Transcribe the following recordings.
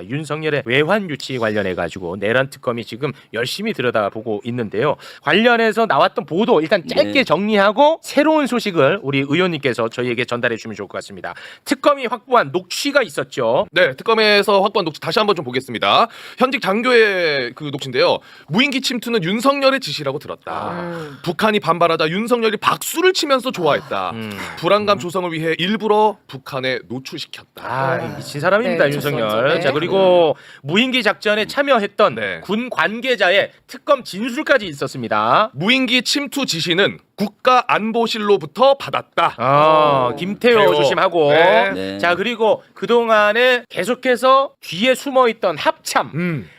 윤석열의 외환 유치 관련해 가지고 내란 특검이 지금 열심히 들여다보고 있는데요. 관련해서 나왔던 보도 일단 짧게 정리하고 새로운 소식을 우리 의원님께서 저희에게 전달해 주시면 좋을 것 같습니다. 특검이 확보한 녹취가 있었죠. 네, 특검에서 확보한 녹취 다시 한번 좀 보겠습니다. 현직 장교의 그 녹취인데요. 무인기 침투는 윤석열의 지시라고 들었다. 북한이 반발하자 윤석열이 박수를 치면서 좋아했다. 불안감 조성을 위해 일부러 북한에 노출시켰다. 미친 사람입니다, 네, 윤석열. 좋습니다. 자, 그리고 무인기 작전에 참여했던 네. 군 관계자의 특검 진술까지 있었습니다. 무인기 침투 지시는 국가안보실로부터 받았다. 김태호 태호. 조심하고. 네. 네. 자, 그리고 그동안에 계속해서 뒤에 숨어있던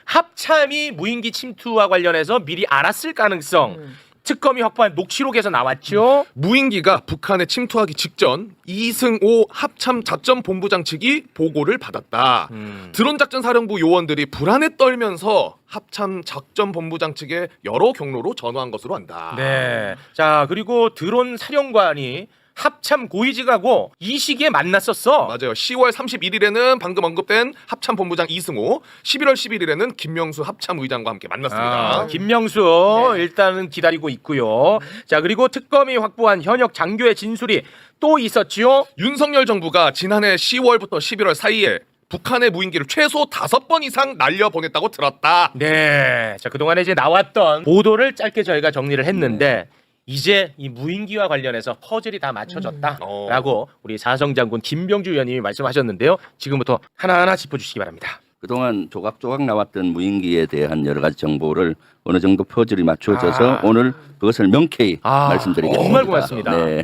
합참이 무인기 침투와 관련해서 미리 알았을 가능성. 특검이 확보한 녹취록에서 나왔죠. 무인기가 북한에 침투하기 직전 이승호 합참 작전 본부장 측이 보고를 받았다. 드론 작전 사령부 요원들이 불안에 떨면서 합참 작전 본부장 측에 여러 경로로 전화한 것으로 안다. 네. 자, 그리고 드론 사령관이 합참 고위직하고 이 시기에 만났었어. 맞아요. 10월 31일에는 방금 언급된 합참 본부장 이승호, 11월 11일에는 김명수 합참 의장과 함께 만났습니다. 김명수 일단은 기다리고 있고요. 자, 그리고 특검이 확보한 현역 장교의 진술이 또 있었지요. 윤석열 정부가 지난해 10월부터 11월 사이에 북한의 무인기를 최소 5번 이상 날려보냈다고 들었다. 네. 자, 그동안에 이제 나왔던 보도를 짧게 저희가 정리를 했는데 이제 이 무인기와 관련해서 퍼즐이 다 맞춰졌다라고 우리 사성장군 김병주 의원님이 말씀하셨는데요. 지금부터 하나하나 짚어주시기 바랍니다. 그동안 조각조각 나왔던 무인기에 대한 여러 가지 정보를 어느 정도 퍼즐이 맞춰져서 오늘 그것을 명쾌히 말씀드리겠습니다. 정말 고맙습니다. 네.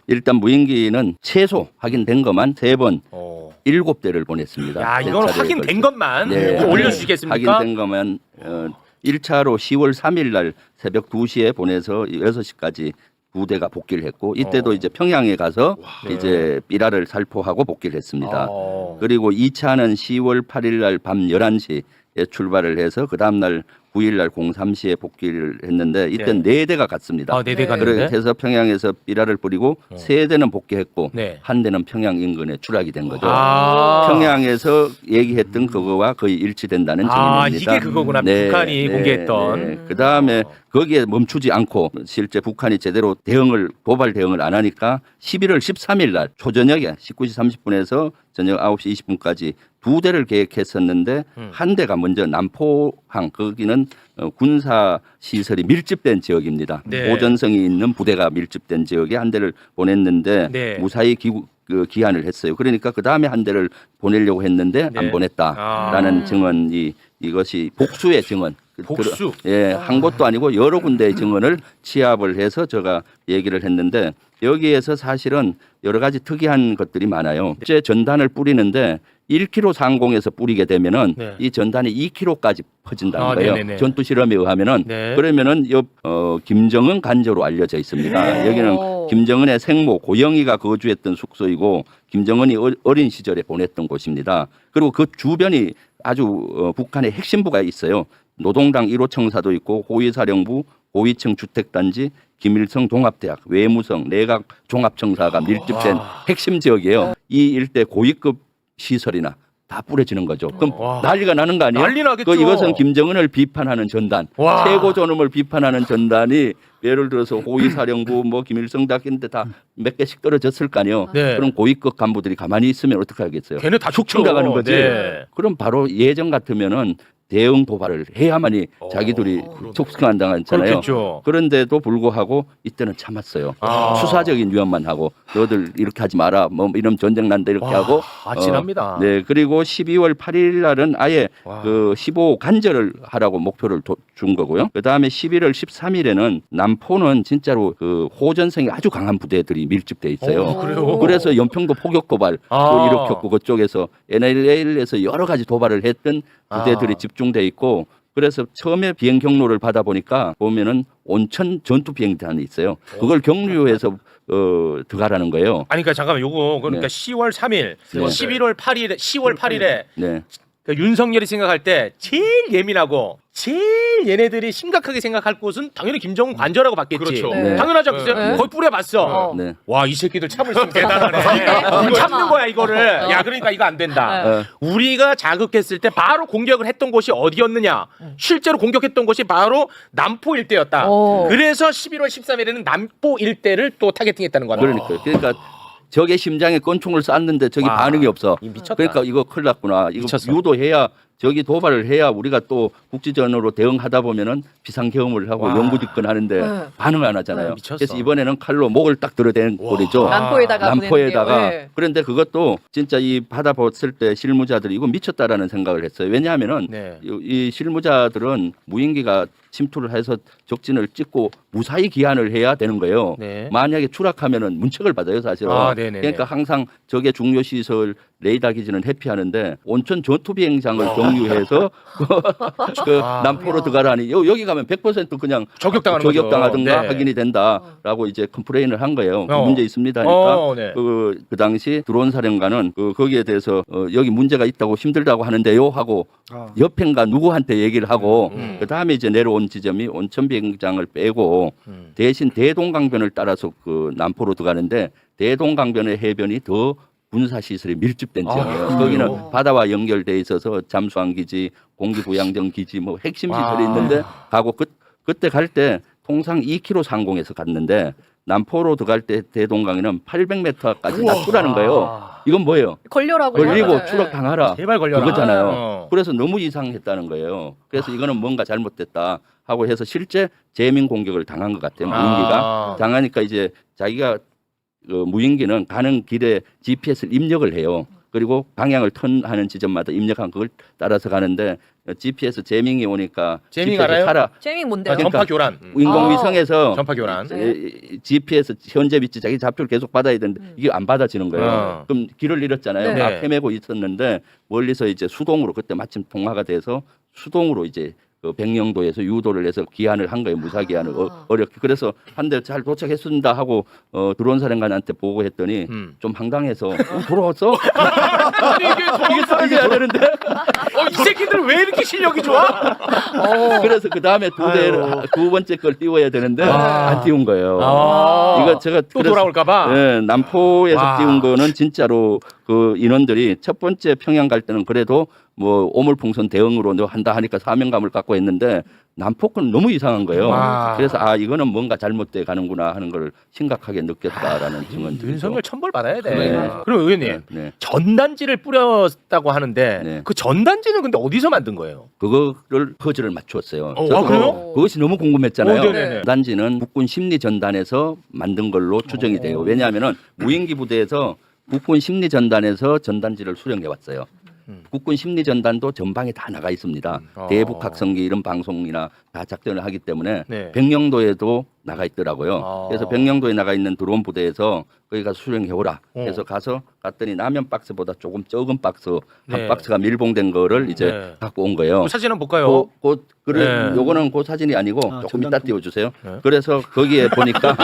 일단 무인기는 최소 확인된 것만 3번 7대를 보냈습니다. 야, 이건 확인된 것만 올려주시겠습니까? 확인된 것만 1차로 10월 3일 날 새벽 2시에 보내서 6시까지 2대가 복귀를 했고 이때도 이제 평양에 가서 이제 삐라를 살포하고 복귀를 했습니다. 그리고 2차는 10월 8일 날 밤 11시에 출발을 해서 그 다음 날 9일 날 03시에 복귀를 했는데 이때는 4대가 갔습니다. 4대 갔는데. 그래서 평양에서 삐라를 뿌리고 3대는 복귀했고 네. 1대는 평양 인근에 추락이 된 거죠. 아. 평양에서 얘기했던 그거와 거의 일치된다는 증인입니다. 이게 그거구나. 북한이 공개했던. 그 다음에 거기에 멈추지 않고 실제 북한이 제대로 도발 대응을 안 하니까 11월 13일 날 초저녁에 19시 30분에서 저녁 9시 20분까지 2대를 계획했었는데 한 대가 먼저 남포항 거기는 군사 시설이 밀집된 지역입니다. 네. 보전성이 있는 부대가 밀집된 지역에 한 대를 보냈는데 네. 무사히 기한을 했어요. 그러니까 그 다음에 한 대를 보내려고 했는데 안 보냈다라는 증언이 이것이 복수의 증언. 복수. 한 곳도 아니고 여러 군데의 증언을 취합을 해서 제가 얘기를 했는데 여기에서 사실은 여러 가지 특이한 것들이 많아요. 실제 전단을 뿌리는데 1km 상공에서 뿌리게 되면은 이 전단이 2km까지 퍼진다는 거예요. 네네네. 전투 실험에 의하면은 그러면은 김정은 간저로 알려져 있습니다. 여기는 김정은의 생모 고영이가 거주했던 숙소이고 김정은이 어린 시절에 보냈던 곳입니다. 그리고 그 주변이 아주 북한의 핵심부가 있어요. 노동당 1호 청사도 있고 호위사령부, 호위청 주택단지, 김일성 동합대학, 외무성, 내각 종합청사가 밀집된 핵심 지역이에요. 이 일대 고위급 시설이나 다 뿌려지는 거죠. 그럼 난리가 나는 거 아니에요? 난리 나겠죠. 이것은 김정은을 비판하는 전단, 최고 존엄을 비판하는 전단이 예를 들어서 호위사령부, 김일성 대학인데 다 몇 개씩 떨어졌을 거 아니에요. 그럼 고위급 간부들이 가만히 있으면 어떻게 하겠어요? 걔네 다 축 쳐가는 거지. 네. 그럼 바로 예전 같으면은 대응 도발을 해야만이 자기들이 촉수한당했잖아요. 그렇겠죠. 그런데도 불구하고 이때는 참았어요. 수사적인 위협만 하고 너들 이렇게 하지 마라. 이러면 전쟁 난다 이렇게 하고. 아찔합니다. 네, 그리고 12월 8일 날은 아예 그 15 간절을 하라고 목표를 준 거고요. 그 다음에 11월 13일에는 남포는 진짜로 그 호전성이 아주 강한 부대들이 밀집돼 있어요. 그래요? 그래서 연평도 포격 도발 또 일으켰고 그쪽에서 NLL에서 여러 가지 도발을 했던 부대들이 집중돼 있고 그래서 처음에 비행 경로를 받아보니까 보면은 온천 전투 비행단이 있어요. 그걸 경유해서 들어가라는 거예요. 아니 그러니까 잠깐만 요거 그러니까 10월 3일, 11월 8일, 10월 8일에 그러니까 윤석열이 생각할 때 제일 예민하고 제일 얘네들이 심각하게 생각할 곳은 당연히 김정은 관저라고 봤겠지. 그렇죠. 네. 당연하죠. 그죠? 네. 거의 뿌려봤어. 네. 와, 이 새끼들 참을 수 대단하네. 참는 거야 이거를. 야, 그러니까 이거 안 된다. 우리가 자극했을 때 바로 공격을 했던 곳이 어디였느냐? 실제로 공격했던 곳이 바로 남포 일대였다. 그래서 11월 13일에는 남포 일대를 또 타겟팅했다는 거다. 그러니까 적의 심장에 권총을 쐈는데 적이 와, 반응이 없어. 미쳤다. 그러니까 이거 큰일 났구나. 이거 미쳤어. 유도해야 적이 도발을 해야 우리가 또 국지전으로 대응하다 보면은 비상경험을 하고 와. 영구집권하는데 반응을 안 하잖아요. 미쳤어. 그래서 이번에는 칼로 목을 딱 들어댄 꼴이죠. 남포에다가 남포에다가 네. 그런데 그것도 진짜 이 받아봤을 때 실무자들이 이거 미쳤다라는 생각을 했어요. 왜냐하면은 네. 이 실무자들은 무인기가 침투를 해서 적진을 찍고 무사히 기한을 해야 되는 거예요. 네. 만약에 추락하면은 문책을 받아요, 사실은. 아, 네네네. 그러니까 항상 적의 중요 시설 레이더 기지는 회피하는데 온천 전투 비행장을 경유해서 그 아. 남포로 들어가라니 여기 가면 100% 그냥 저격당하는 거죠. 저격당하든가 네. 확인이 된다라고 이제 컴플레인을 한 거예요. 그 어. 문제 있습니다. 하니까 네. 그 당시 드론 사령관은 거기에 대해서 여기 문제가 있다고 힘들다고 하는데요 하고 옆엔가 누구한테 얘기를 하고 그 다음에 이제 내려온 지점이 온천 비행장을 빼고 대신 대동강변을 따라서 그 남포로 들어가는데 대동강변의 해변이 더 군사 시설이 밀집된 지역이에요. 거기는 바다와 연결돼 있어서 잠수함 기지, 공기부양정 기지, 뭐 핵심 시설이 있는데 가고 그때 갈 때 통상 2km 상공에서 갔는데 남포로 들어갈 때 대동강에는 800m까지 낮추라는 거예요. 이건 뭐예요? 걸려라고 걸리고 맞아요. 추락 당하라. 제발 걸려라. 그거잖아요. 그래서 너무 이상했다는 거예요. 그래서 이거는 뭔가 잘못됐다 하고 해서 실제 재민 공격을 당한 것 같아요. 무인기가 당하니까 이제 자기가 무인기는 가는 길에 GPS를 입력을 해요. 그리고 방향을 턴하는 지점마다 입력한 그걸 따라서 가는데 GPS 재밍이 오니까 재밍 GPS 알아요? 타라. 재밍 뭔데요? 전파 교란. 인공위성에서 전파 교란. GPS 현재 위치 자기 좌표를 계속 받아야 되는데 이게 안 받아지는 거예요. 어. 그럼 길을 잃었잖아요. 네. 막 헤매고 있었는데 멀리서 이제 수동으로 그때 마침 통화가 돼서 수동으로 이제 그 백령도에서 유도를 해서 기한을 한 거예요. 무사 기한을 어렵게. 그래서 한 대 잘 도착했습니다 하고 드론 사령관한테 보고했더니 좀 황당해서 돌아왔어? 아니 이게 이게 되는데 이 새끼들 왜 이렇게 실력이 좋아? 그래서 그 다음에 두 번째 걸 띄워야 되는데 안 띄운 거예요. 이거 제가 또 돌아올까봐. 네, 남포에서 와. 띄운 거는 진짜로 그 인원들이 첫 번째 평양 갈 때는 그래도 뭐 오물풍선 대응으로 한다 하니까 사명감을 갖고 했는데 남포 건 너무 이상한 거예요. 와. 그래서 이거는 뭔가 잘못돼 가는구나 하는 걸 심각하게 느꼈다라는 증언. 윤석열 천벌 받아야 돼. 네. 그럼 의원님 네. 전단지를 뿌렸다고 하는데 네. 그 전단지는 근데 어디서 만든 거예요? 그거를 퍼즐을 맞추었어요. 아, 그래요? 그것이 너무 궁금했잖아요. 네네네. 단지는 국군 심리전단에서 만든 걸로 추정이 돼요. 왜냐하면 무인기 부대에서 국군 심리전단에서 전단지를 수령해 왔어요. 국군 심리전단도 전방에 다 나가 있습니다. 대북학성기 이런 방송이나 다 작전을 하기 때문에 네. 백령도에도 나가 있더라고요. 그래서 백령도에 나가 있는 드론 부대에서 거기 가서 수령해 오라. 그래서 갔더니 라면 박스보다 조금 적은 박스 한 네. 박스가 밀봉된 거를 이제 네. 갖고 온 거예요. 그 사진 한번 볼까요? 그래, 네. 요거는 그 사진이 아니고 조금 이따 띄워주세요. 그래서 거기에 보니까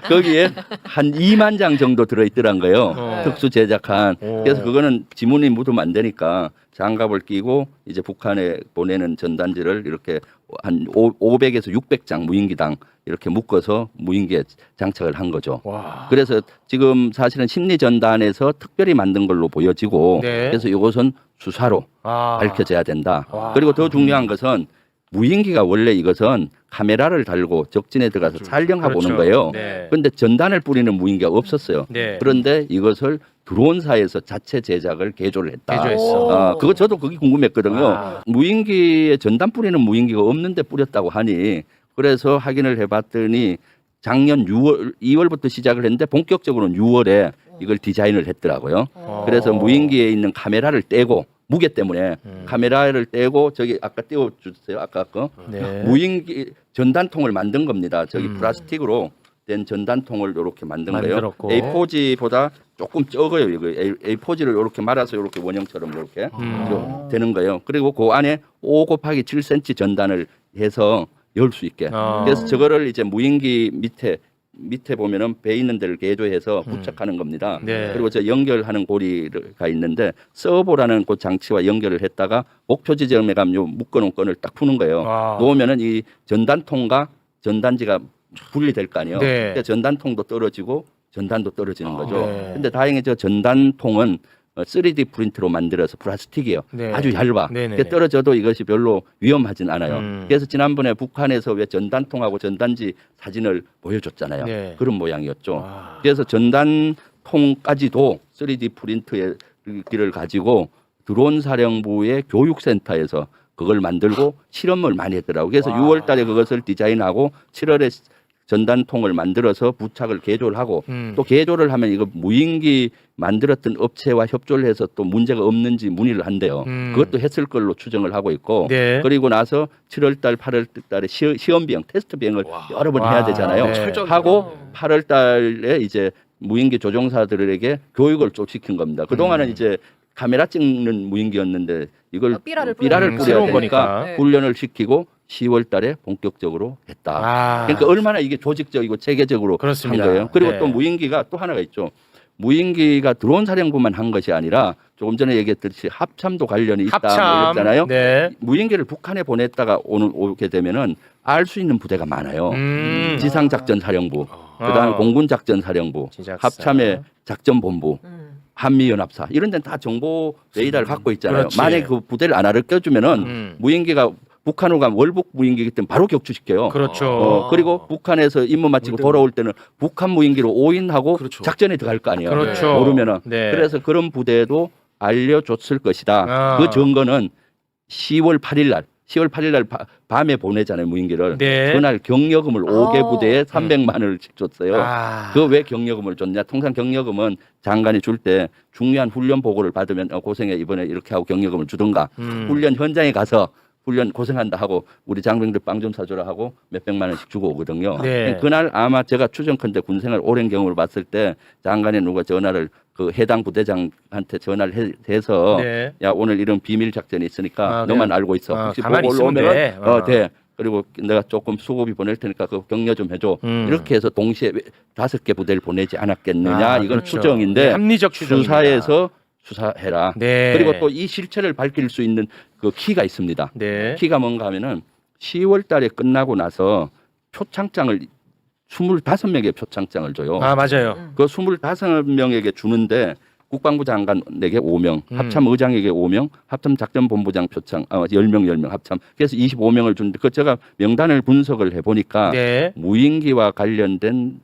거기에 한 2만 장 정도 들어있더란 거예요. 특수 제작한. 그래서 그거는 지문이 묻으면 안 되니까 장갑을 끼고 이제 북한에 보내는 전단지를 이렇게 한 500에서 600장 무인기당 이렇게 묶어서 무인기에 장착을 한 거죠. 와. 그래서 지금 사실은 심리전단에서 특별히 만든 걸로 보여지고 네. 그래서 이것은 수사로 밝혀져야 된다. 와. 그리고 더 중요한 것은 무인기가 원래 이것은 카메라를 달고 적진에 들어가서 촬영하고 오는 거예요. 네. 그런데 전단을 뿌리는 무인기가 없었어요. 네. 그런데 이것을 드론사에서 자체 제작을 개조를 했다. 개조했어. 그거 저도 그게 궁금했거든요. 아. 무인기에 전단 뿌리는 무인기가 없는데 뿌렸다고 하니 그래서 확인을 해봤더니 작년 2월부터 시작을 했는데 본격적으로는 6월에 이걸 디자인을 했더라고요. 그래서 무인기에 있는 카메라를 떼고 무게 때문에 카메라를 떼고 저기 아까 띄워주세요. 아까 거 네. 무인기 전단통을 만든 겁니다. 저기 플라스틱으로 된 전단통을 이렇게 만든 만들었고. 거예요. A4지보다 조금 적어요. 이거 A4지를 이렇게 말아서 이렇게 원형처럼 이렇게 되는 거예요. 그리고 그 안에 5 곱하기 7cm 전단을 해서 열 수 있게. 그래서 저거를 이제 무인기 밑에 밑에 보면은 배 있는 데를 개조해서 부착하는 겁니다. 네. 그리고 저 연결하는 고리가 있는데 서버라는 그 장치와 연결을 했다가 목표 지점에 가면 요 묶어놓은 건을 딱 푸는 거예요. 아. 놓으면은 이 전단통과 전단지가 분리될 거 아니에요. 네. 그러니까 전단통도 떨어지고 전단도 떨어지는 거죠. 네. 근데 다행히 저 전단통은 3D 프린트로 만들어서 플라스틱이에요. 네. 아주 얇아. 네네네. 그게 떨어져도 이것이 별로 위험하진 않아요. 그래서 지난번에 북한에서 왜 전단통하고 전단지 사진을 보여줬잖아요. 네. 그런 모양이었죠. 와. 그래서 전단통까지도 3D 프린트의 길을 가지고 드론 사령부의 교육센터에서 그걸 만들고 실험을 많이 했더라고요. 그래서 와. 6월 달에 그것을 디자인하고 7월에 전단통을 만들어서 부착을 개조를 하고 또 개조를 하면 이거 무인기 만들었던 업체와 협조를 해서 또 문제가 없는지 문의를 한대요. 그것도 했을 걸로 추정을 하고 있고 네. 그리고 나서 7월 달, 8월 달에 시험 비행, 테스트 비행을 와. 여러 번 와. 해야 되잖아요. 네. 철저하게 하고 8월 달에 이제 무인기 조종사들에게 교육을 좀 시킨 겁니다. 그동안은 이제 카메라 찍는 무인기였는데 이걸 삐라를 뿌려야 새로운 되니까 거니까. 네. 훈련을 시키고 10월 달에 본격적으로 했다. 아. 그러니까 얼마나 이게 조직적이고 체계적으로 그렇습니다. 한 거예요. 그리고 네. 또 무인기가 또 하나가 있죠. 무인기가 드론 사령부만 한 것이 아니라 조금 전에 얘기했듯이 합참도 관련이 있다 뭐 이랬잖아요. 네. 무인기를 북한에 보냈다가 오게 되면은 알 수 있는 부대가 많아요. 지상작전사령부, 그다음에 어. 공군작전사령부, 지작사. 합참의 작전본부, 한미연합사 이런 데는 다 정보 레이더를 갖고 있잖아요. 그렇지. 만약에 그 부대를 안 알려주면은 무인기가 북한으로 가면 월북 무인기이기 때문에 바로 격추시켜요. 그렇죠. 그리고 북한에서 임무 마치고 돌아올 때는 북한 무인기로 오인하고 그렇죠. 작전에 들어갈 거 아니에요. 그렇죠. 모르면은. 네. 그래서 그런 부대도 알려줬을 것이다. 아. 그 증거는 10월 8일 날 밤에 보내잖아요, 무인기를. 네. 그날 경력금을 5개 아. 부대에 300만 원씩 줬어요. 아. 그 왜 경력금을 줬냐? 통상 경력금은 장관이 줄 때 중요한 훈련 보고를 받으면 고생해 이번에 이렇게 하고 경력금을 주든가 훈련 현장에 가서 훈련 고생한다 하고 우리 장병들 빵 좀 사줘라 하고 몇백만 원씩 주고 오거든요. 네. 그날 아마 제가 추정컨대 군생활 오랜 경험을 봤을 때 장관이 누가 전화를 그 해당 부대장한테 전화를 해서 네. 야 오늘 이런 비밀 작전이 있으니까 아, 너만 그냥, 알고 있어. 혹시 가만히 보고 있으면 올라오면 돼. 돼. 그리고 내가 조금 수고비 보낼 테니까 그 격려 좀 해줘. 이렇게 해서 동시에 5개 부대를 보내지 않았겠느냐. 이건 그렇죠. 추정인데 네, 합리적 추정입니다. 수사에서 수사해라. 네. 그리고 또 이 실체를 밝힐 수 있는 그 키가 있습니다. 네. 키가 뭔가 하면은 10월 달에 끝나고 나서 표창장을 25명의 표창장을 줘요. 아 맞아요. 그 25명에게 주는데 국방부 장관에게 5명, 합참의장에게 5명, 합참작전본부장 표창 10명 합참. 그래서 25명을 주는데 그 제가 명단을 분석을 해보니까 네. 무인기와 관련된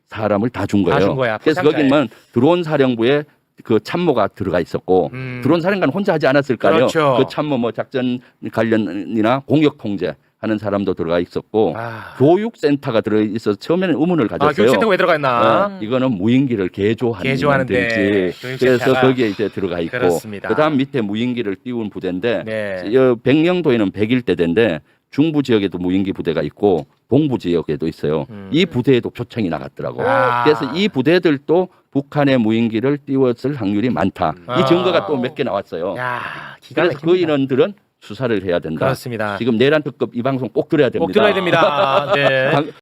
사람을 다 준 다 거예요. 준 거야, 그래서 포상자에. 거기는 드론 사령부에 그 참모가 들어가 있었고 드론 사령관 혼자 하지 않았을 거 아니에요. 그렇죠. 그 참모 뭐 작전 관련이나 공격 통제 하는 사람도 들어가 있었고 아. 교육센터가 들어 있어서 처음에는 의문을 가졌어요. 교육센터 왜 들어가 있나? 이거는 무인기를 개조하는 개조하는데 데지. 교육센터가. 그래서 거기에 이제 들어가 있고 그렇습니다. 그다음 밑에 무인기를 띄운 부대인데 네. 백령도에는 101대대인데 중부 지역에도 무인기 부대가 있고 동부 지역에도 있어요. 이 부대에도 표창이 나갔더라고. 아. 그래서 이 부대들도 북한의 무인기를 띄웠을 확률이 많다. 아. 이 증거가 또 몇 개 나왔어요. 야, 기가 그래서 그 막힙니다. 인원들은 수사를 해야 된다. 그렇습니다. 지금 내란 특급 이 방송 꼭 들어야 됩니다. 꼭 들어야 됩니다. 네.